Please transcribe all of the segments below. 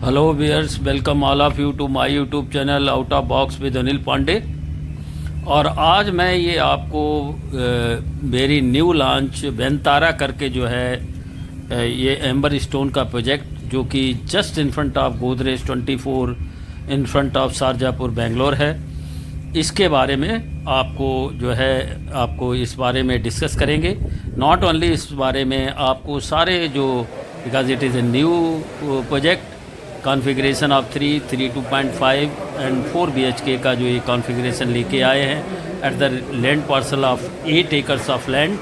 Hello viewers, welcome all of you to my YouTube channel out of box with Anil Pandey. और आज मैं ये आपको मेरी न्यू लॉन्च वेंतारा करके जो है ये एम्बर स्टोन का प्रोजेक्ट जो कि just in front of Godrej 24 in front of Sarjapur Bangalore है, इसके बारे में आपको जो है आपको इस बारे में डिस्कस करेंगे। नॉट ओनली इस बारे में, आपको सारे जो because it is a new project, configuration of 3, 2.5 and 4 BHK का जो ये कॉन्फ़िगरेशन लेके आए हैं at the land parcel of 8 acres of land.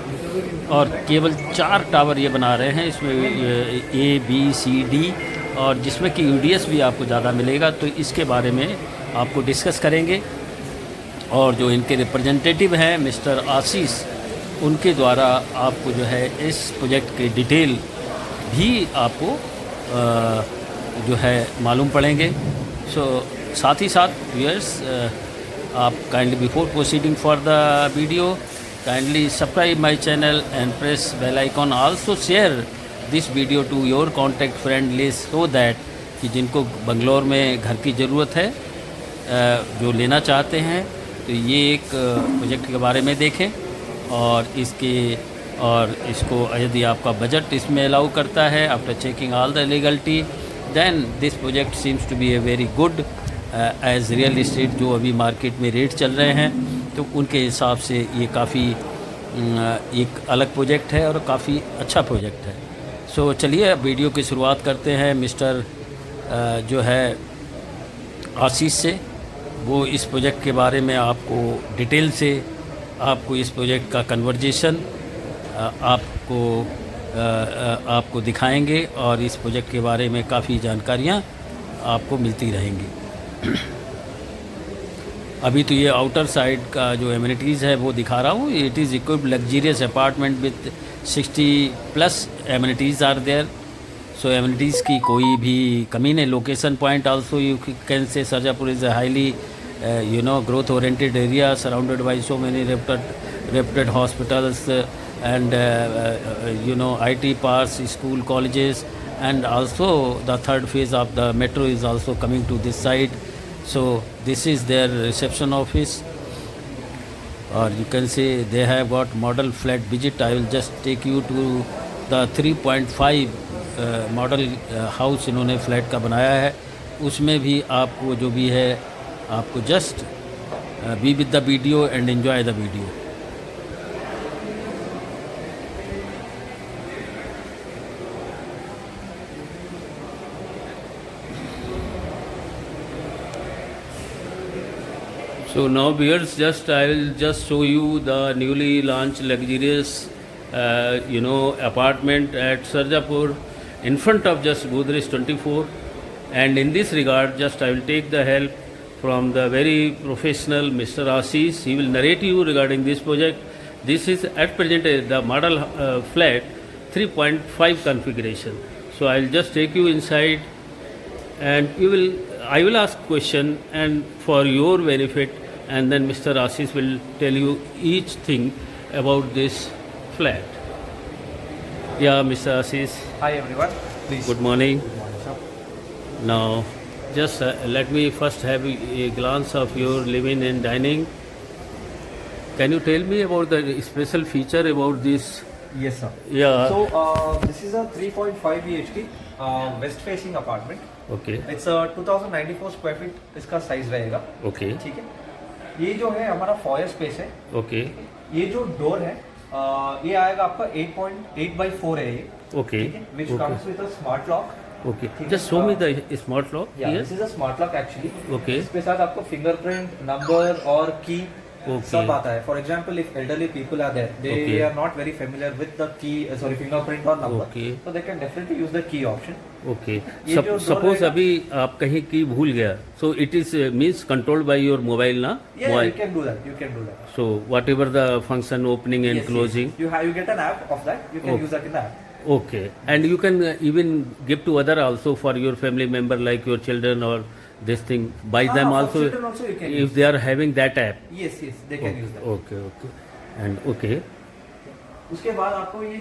और केवल 4 टावर ये बना रहे हैं, इसमें A, B, C, D, और जिसमें कि UDS भी आपको ज़्यादा मिलेगा। तो इसके बारे में आपको डिस्कस करेंगे। और जो इनके रिप्रेजेंटेटिव हैं मिस्टर आशीष, उनके द्वारा आपको जो है इस प्रोजेक्ट की डिटेल भी आपको जो है मालूम पड़ेंगे। सो साथ ही साथ व्यूअर्स, आप kindly before proceeding for the video kindly subscribe my channel and press bell icon. Also share this video to your contact friend list so that कि जिनको बंगलोर में घर की ज़रूरत है, जो लेना चाहते हैं, तो ये एक प्रोजेक्ट के बारे में देखें। और इसको यदि आपका बजट इसमें अलाउ करता है, after checking all the legality, then this project seems to be a very good as real estate जो अभी मार्केट में रेट चल रहे हैं, तो उनके हिसाब से ये काफ़ी एक अलग प्रोजेक्ट है और काफ़ी अच्छा प्रोजेक्ट है। सो चलिए अब वीडियो की शुरुआत करते हैं मिस्टर जो है आशीष से। वो इस प्रोजेक्ट के बारे में आपको डिटेल से आपको इस प्रोजेक्ट का कन्वर्जेशन आपको दिखाएंगे और इस प्रोजेक्ट के बारे में काफ़ी जानकारियाँ आपको मिलती रहेंगी। अभी तो ये आउटर साइड का जो एमिनिटीज़ है वो दिखा रहा हूँ। It is equipped luxurious apartment with 60+ amenities are there. So amenities की कोई भी कमी नहीं। Location point also you can say Sarjapur is a highly growth oriented area surrounded by so many reputed hospitals and IT parks, school, colleges, and also the third phase of the metro is also coming to this side. So this is their reception office, or you can say they have got model flat visit. I will just take you to the 3.5 model house इन्होंने flat का बनाया है। उसमें भी आपको जो भी है, आपको just be with the video and enjoy the video. So now viewers, I will just show you the newly launched luxurious apartment at Sarjapur in front of just Godrej 24. And in this regard, just I will take the help from the very professional Mr. Ashish. He will narrate you regarding this project. This is at present the model flat 3.5 configuration. So I will just take you inside, and I will ask question and for your benefit, and then Mr. Ashish will tell you each thing about this flat. Yeah, Mr. Ashish. Hi everyone. Please. Good morning. Good morning, sir. Now, just let me first have a glance of your living and dining. Can you tell me about the special feature about this? Yes, sir. Yeah. So this is a 3.5 BHK west facing apartment. Okay. It's a 2094 square feet इसका size रहेगा। Okay. ठीक है। ये जो है हमारा foyer space है। Okay. ये जो डोर है ये आएगा आपका 8.8 by 4 है ये। Okay. ठीक है। Which comes with a smart lock. Okay. Just show me the smart lock. Yeah, Here. this is a smart lock actually. Okay. इसके साथ आपको फिंगरप्रिंट, नंबर और की सब आता है। For example if elderly people are there, they are not very familiar with the key, sorry fingerprint और number, so they can definitely use the key option. Okay. Suppose अभी आप कहीं की भूल गया, so it is means controlled by your mobile ना? Yeah, you can do that. You can do that. So whatever the function opening and closing. Yes. You get an app of that. You can use that in the app. Okay. And you can even give to other also for your family member like your children or this thing, buy them also, also you can if they are having that app. Yes, they can use that. Okay. And okay. उसके बाद आपको ये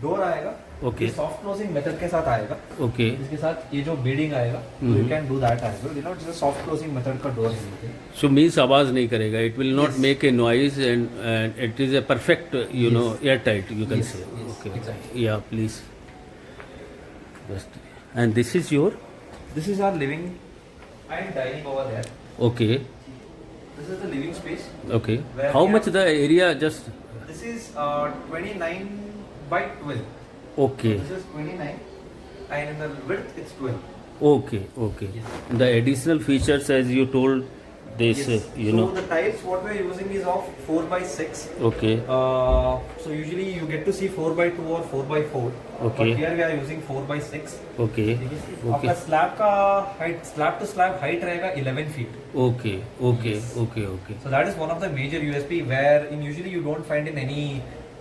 door आएगा Okay. ये soft closing method के साथ आएगा. Okay. इसके साथ ये जो बीडिंग आएगा, you can do that as well. It's a soft closing method का डोर है. So means आवाज नहीं करेगा. It will not make a noise and it is a perfect, you know, airtight. You can say. Okay. Exactly. Yeah, please. Just. And this is your. This is our living and dining over there. Okay. This is the living space. Okay. Where How we much have- the area just? This is 29 by 12. Okay. This is 29 and in the width it's 12. Okay. Okay. The additional features, as you told, this you so know. the tiles what we're using is of 4 by 6. Okay. So usually you get to see 4 by 2 or 4 by 4. Okay. But here we are using 4 by 6. Okay. आपका Okay. Slab का height, slab to slab height रहेगा 11 feet. Okay. Okay. Okay. Okay. So that is one of the major USP where in usually you don't find in any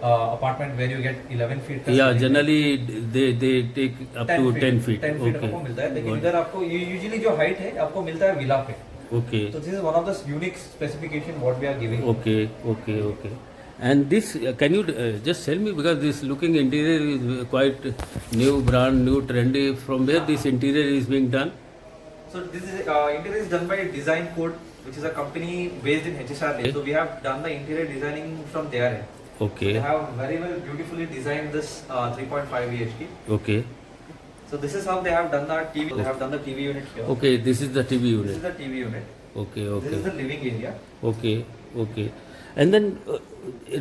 apartment where you get 11 feet. Yeah. Generally, they take up to 10 feet. 10 feet Okay. आपको मिलता है, लेकिन Got इधर आपको usually जो height है आपको मिलता है विला पे. Okay. So this is one of the unique specification what we are giving. Okay. Okay. Okay. And this, can you just tell me, because this looking interior is quite new, brand new, trendy. From where this interior is being done? So this is interior is done by Design Code, which is a company based in HSR. Okay. So we have done the interior designing from their end. Okay. They have very well beautifully designed this 3.5 BHK. Okay. So this is how they have done the TV. They have done the TV unit here. Okay. This is the TV This unit. is the TV unit. Okay. This Okay. is the living area. Okay. Okay. And then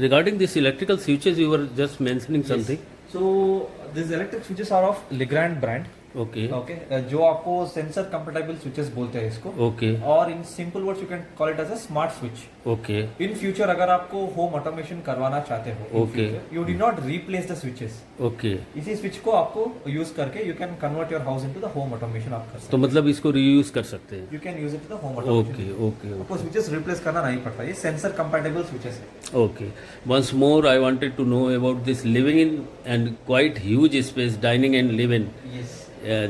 regarding this electrical switches, you were just mentioning something. So these electric switches are of Legrand brand. Okay. Okay. जो आपको sensor compatible switches बोलते हैं इसको. Okay. और in simple words you can call it as a smart switch. Okay. In future अगर आपको home automation करवाना चाहते हो, Okay. You do not replace the switches. Okay. इसी स्विच को आपको यूज करके you can convert your house into the home automation. आप कर सकते तो मतलब इसको रीयूज कर सकते हैं. You can use it to the home Okay. Automation. Okay. आपको स्विचेस रिप्लेस करना नहीं पड़ता. ये सेंसर कंपेटेबल स्विचेस है. Okay. Once more, I wanted to know about this living in and quite huge space, dining and living. Yes.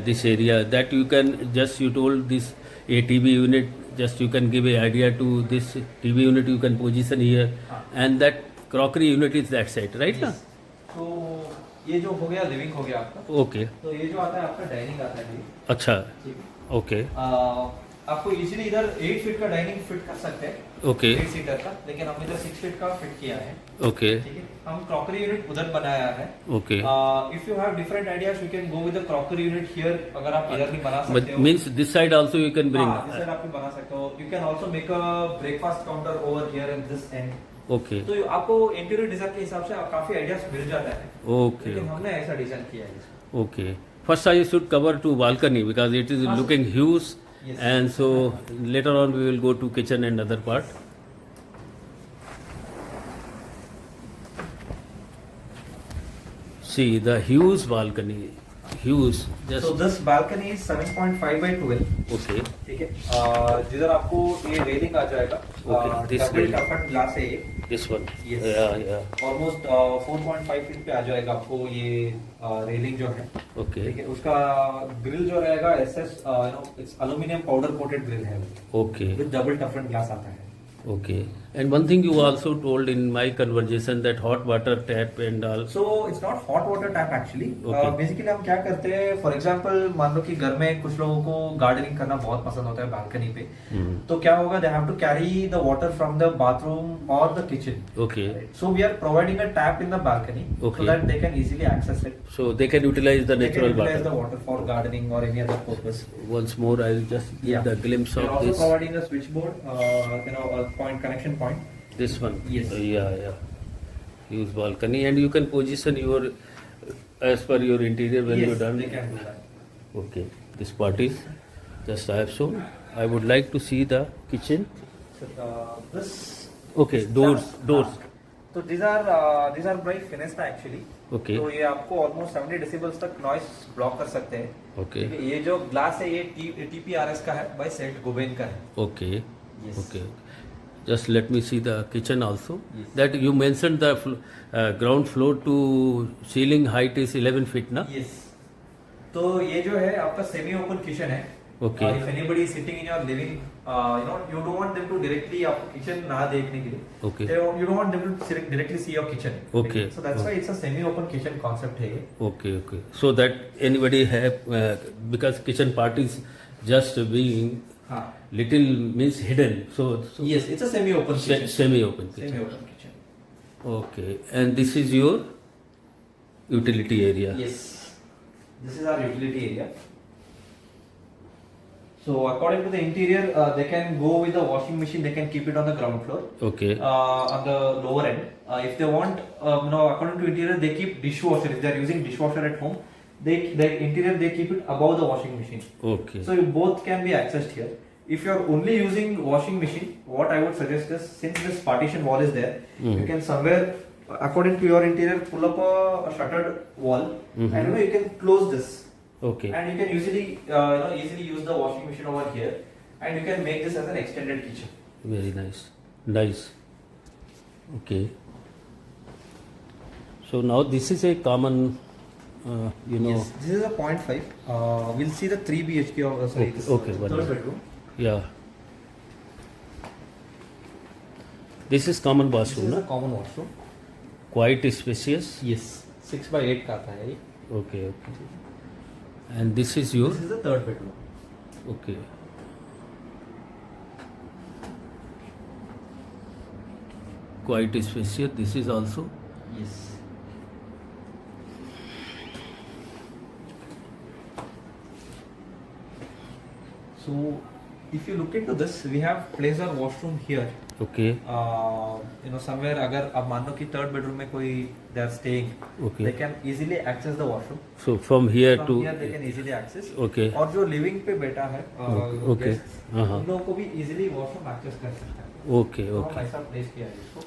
This area that you can just, you told this a TV unit, just you can give a idea to this TV unit, you can position here, and that crockery unit is that side, right? Yes. तो ये जो हो गया living हो गया आपका. Okay. तो ये जो आता है आपका डाइनिंग आता है. अच्छा. ठीक है. Okay. आपको इजीली इधर 8 फीट का डाइनिंग फिट कर सकते हैं. Okay. 8 सीटर का, लेकिन हमने इधर 6 फीट का फिट किया है. Okay. ठीक है. हम क्रॉकरी यूनिट उधर बनाया है. Okay. If you have different ideas you can go with the crockery unit here. अगर आप इधर भी बना But सकते हो. means this side also you can bring. इस साइड आप भी बना सकते हो. You can also make a breakfast counter over here in this and. Okay. तो आपको इंटीरियर डिजाइन के हिसाब से काफी आइडियाज मिल जाता है. Okay. लेकिन हमने ऐसा डिजाइन किया है. Okay. First I should cover to balcony because it is looking huge. Yes. And so later on we will go to kitchen and other part. See the huge balcony, huge. Just So this balcony is 7.5 by 12. okay, ठीक है. जिधर आपको ये railing आ जाएगा. Okay, this double railing. टफन glass है ये. this one. Yes. Yeah. Almost 4.5 feet पे आ जाएगा आपको ये रेलिंग जो है. Okay. ठीक है. उसका ग्रिल जो रहेगा SS it's aluminium powder coated grill है. Okay. विद डबल टफन ग्लास आता है. Okay. And one thing you also told in my conversation that hot water tap and all. So it's not hot water tap actually. Okay. Basically हम क्या करते हैं, for example मान लो कि घर में कुछ लोगों को गार्डनिंग करना बहुत पसंद होता है बालकनी पे. तो क्या होगा, they have to carry the water from the bathroom और the kitchen. Okay. So we are providing a tap in the balcony Okay. so that they can easily access it. So they can utilize the They can natural utilize water. the water for gardening or any other purpose. Once more, I will just give the glimpse We are of also this. providing a switchboard, a point connection point. This one. Yes. Yeah. Huge balcony, and you can position your as per your interior when Yes, you're done. they can do that. Okay. This part is just I have shown. I would like to see the kitchen. So, this. Okay. Doors. So these are bright finished actually. Okay. तो ये आपको almost 70 decibels तक noise block कर सकते हैं. Okay. ठीक है. ये जो glass है ये TPRS का है, by Saint Gobain का है. Okay. Yes. Okay. Just let me see the kitchen also. Yes. That you mentioned the ground floor to ceiling height is 11 feet, na? Yes. तो ये जो है आपका सेमी ओपन किचन है. Okay. If anybody is sitting in your living, you don't want them to directly आपको kitchen ना देखने के लिए. Okay. You don't want them to directly see your kitchen. Okay. So that's why it's a semi-open kitchen concept है. Okay. So that anybody have because kitchen part is just being little means hidden. So Yes, it's a semi-open kitchen. Semi-open kitchen. Semi-open kitchen. Okay. And this is your utility area. Yes. This is our utility area. So according to the interior, they can go with the washing machine. They can keep it on the ground floor. Okay. On the lower end. If they want, according to interior, they keep dishwasher. If they are using dishwasher at home, the interior they keep it above the washing machine. Okay. So you both can be accessed here. If you are only using washing machine, what I would suggest is, since this partition wall is there, you can somewhere, according to your interior, pull up a shuttered wall, and you can close this. Okay. And you can easily use the washing machine over here, and you can make this as an extended kitchen. Very nice. Nice. Okay. So now this is a common, Yes, this is a 0.5. We'll see the 3 BHK of sorry, Okay, this okay, third one bedroom. Yeah. This is common This bathroom, is a na? common washroom. Quite spacious. Yes, 6x8 का आता है ये. Okay. And this is your. This is the third bedroom. Okay. Quite spacious. This is also. Yes. So, if you look into this, we have placed our washroom here. Okay. Somewhere अगर अब मान लो कि third bedroom में कोई they are staying, Okay. they can easily access the washroom. So from here From to. here they can easily access. Okay. और जो living पे बैठा है, Okay. guests, हाँ. उन लोगों को भी easily washroom access कर सकता है. Okay. तो हम Okay. ऐसा place किया है इसको.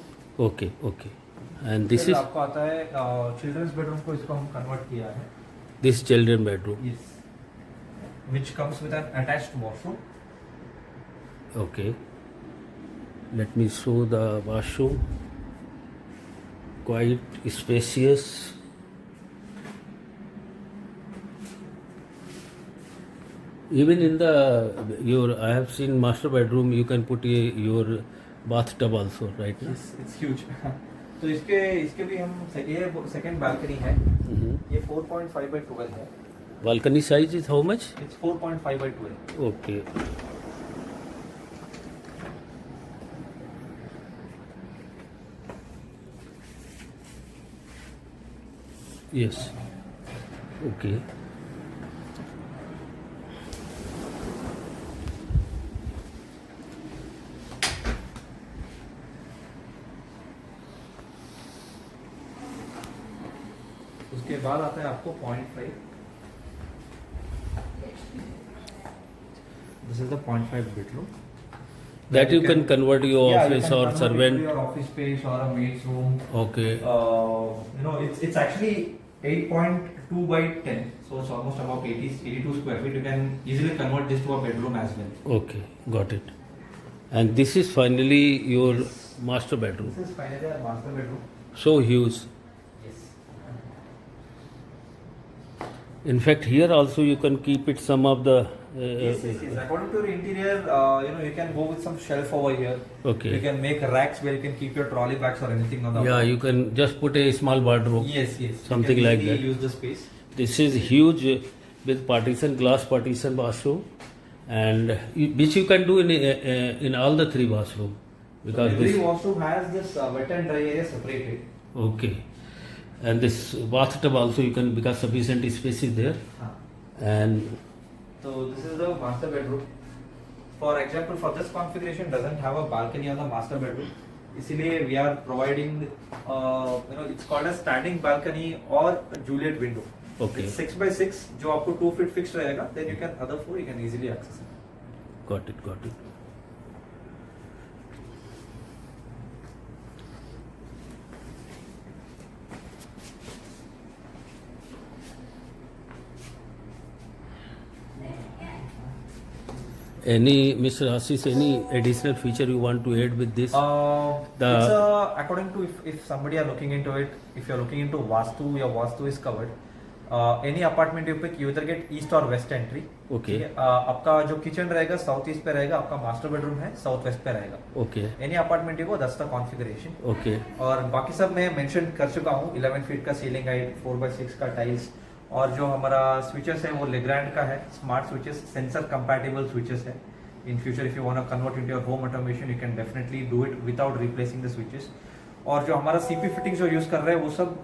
Okay. Okay. And this फिर is आपको आता है children's bedroom को इसको हम convert किया है. this children bedroom. Yes. Which comes with an attached washroom. Okay. Let me show the washroom. Quite spacious. Even in the I have seen master bedroom. You can put your bathtub also, right? Na? Yes, it's huge. तो इसके भी हम ये second balcony है. ये 4.5 by 12 है. Balcony size is how much? It's 4.5 by 12. Okay. Yes. Okay. उसके बाद आता है आपको 0.5. This is the 0.5 bedroom. That you can convert your Yeah, you office can or convert it to servant. your office space or a maid's room. Okay. It's actually 8.2 by 10, so it's almost about 82 square feet. You can easily convert this to a bedroom as well. Okay. Got it. And this is finally your master bedroom. This is finally our master bedroom. So huge. Yes. In fact, here also you can keep it some of the. Yes. According to your interior, you can go with some shelf over here. Okay. You can make racks where you can keep your trolley bags or anything on the Yeah, wall. you can just put a small wardrobe. Yes. Something you can like easily that. Use the space. This is huge with partition, glass partition bathroom, and which you can do in all the three bathroom because Every this. washroom has this wet and dry area separated. Okay. And this bathtub also you can because sufficient space is there. And So this is the master bedroom. For example, for this configuration doesn't have a balcony on the master bedroom. इसीलिए we are providing, it's called a standing balcony or a Juliet window. Okay. It's 6 by 6, जो आपको 2 feet fixed रहेगा. Then you can other 4 you can easily access it. got it. Any, Mr. Ashish, any additional feature you want to add with this? It's according to if somebody are looking into it, if you're looking into Vastu, your Vastu is covered. Any apartment you pick you इधर get east और west entry. Okay. आपका जो kitchen रहेगा south east पे रहेगा, आपका master bedroom है south west पे रहेगा. Okay. एनी अपार्टमेंट को दैट्स द कॉन्फ़िगरेशन. Okay. और बाकी सब मैं मेंशन कर चुका हूँ. 11 फीट का सीलिंग हाइट, 4x6 का टाइल्स, और जो हमारा स्विचेस है वो लेग्रैंड का है, smart switches, sensor compatible switches है. In future if you want to convert into your home automation you can definitely do it without replacing the switches. और जो हमारा सीपी फिटिंग जो यूज कर रहे हैं वो सब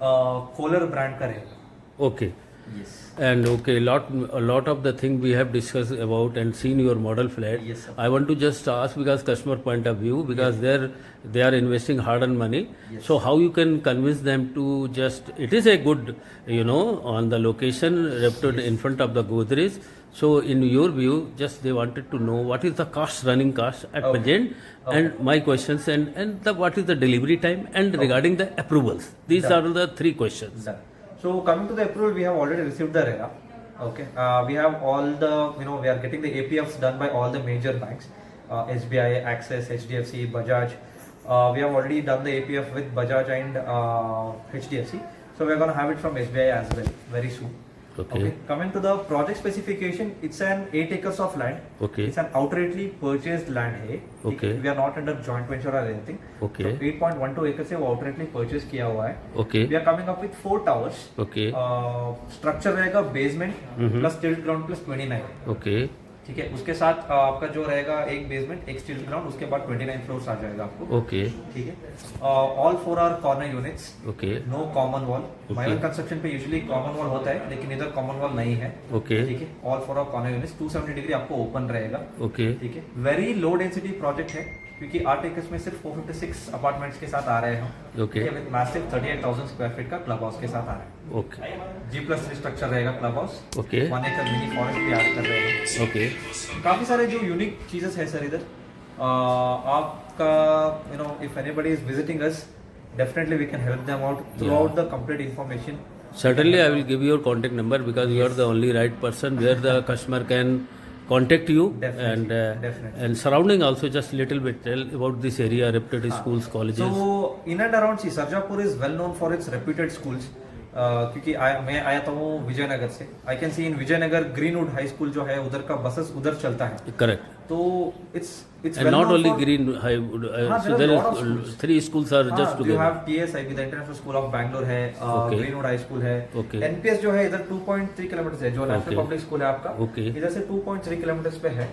कोलर ब्रांड का रहेगा. Okay. Yes. And okay, a lot of the thing we have discussed about and seen your model flat. Yes, sir. I want to just ask because customer point of view, because they are investing hard-earned money. Yes. So how you can convince them to just, it is a good, on the location, reputed in front of the Godrej. So in your view, just they wanted to know what is the cost, running cost at present, and my questions, and what is the delivery time, and regarding the approvals. These are the 3 questions. Done. So coming to the approval, we have already received the RERA. Okay, we have all the, we are getting the APFs done by all the major banks, SBI, Axis, HDFC, Bajaj. We have already done the APF with Bajaj and HDFC. So we are going to have it from SBI as well very soon. Okay. Coming to the project specification, it's an 8 acres of land. Okay. It's an outrightly purchased land है. Okay. We are not under joint venture or anything. Okay. So 8.12 acres से वो outrightly purchase किया हुआ है. Okay. We are coming up with 4 towers. Okay. Structure रहेगा basement plus tilt ground plus 29. Okay. ठीक है. उसके साथ आपका जो रहेगा एक बेसमेंट, एक स्टील ग्राउंड, उसके बाद 29 फ्लोर्स आ जाएगा आपको. Okay. ठीक है. All 4 are corner units. Okay. No common wall. Minor construction पे यूजुअली कॉमन वॉल होता है, लेकिन इधर कॉमन वॉल नहीं है. Okay. ठीक है. All 4 are corner units. 270 degree आपको ओपन रहेगा. Okay. ठीक है. वेरी लो डेंसिटी प्रोजेक्ट है, क्योंकि 8 एकर्स में सिर्फ 456 अपार्टमेंट्स के साथ आ रहे हैं हम. Okay. With massive 38,000 square feet का क्लब हाउस के साथ आ रहे हैं. Okay. G+3 स्ट्रक्चर रहेगा क्लब हाउस. Okay. 1 एकड़ मिनी फॉरेस्ट भी ऐड कर रहे हैं. Okay. काफी सारे जो यूनिक चीजेस है सर इधर. आपका if anybody is visiting us, definitely we can help them out throughout the complete information. Certainly, I will give you your contact number because you are the only right person where the customer can contact you. Definitely, and definitely. and surrounding also just little bit tell about this area, reputed schools, colleges. So in and around Sarjapur is well known for its reputed schools. क्योंकि मैं आया था वो विजयनगर से. I can see in Vijayanagar Greenwood high school जो है उधर का बसेस उधर चलता है. Correct. तो it's And not only Green High, so there is 3 schools are just you together. have TSIB, the International School of Bangalore है, Okay. ग्रीनवुड हाई स्कूल है. Okay. NPS जो है इधर 2.3 किलोमीटर है, जो नेशनल Okay. पब्लिक स्कूल है आपका. Okay. इधर से 2.3 किलोमीटर पे है.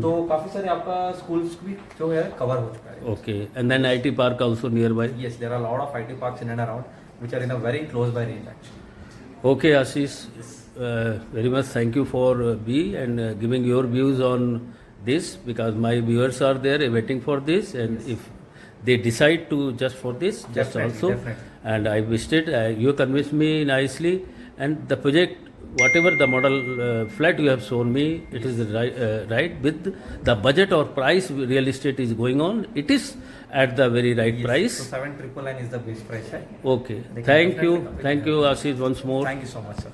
तो काफी सारे आपका स्कूल्स भी जो है कवर हो चुका है. Okay. And then IT Park also nearby. Yes, there are a lot of IT parks in and around which are in a very close by range actually. Okay, Ashish, very much thank you for and giving your views on this, because my viewers are there waiting for this, and if they decide to just for this, just Definitely, also, definitely. and I wished it, you convinced me nicely, and the project, whatever the model flat you have shown me, it is right with the budget or price real estate is going on, it is at the very right Yes, price. So 7,999 is the base price. Hai? Okay, They can thank you, definitely come with Ashish once more. Thank you so much, sir.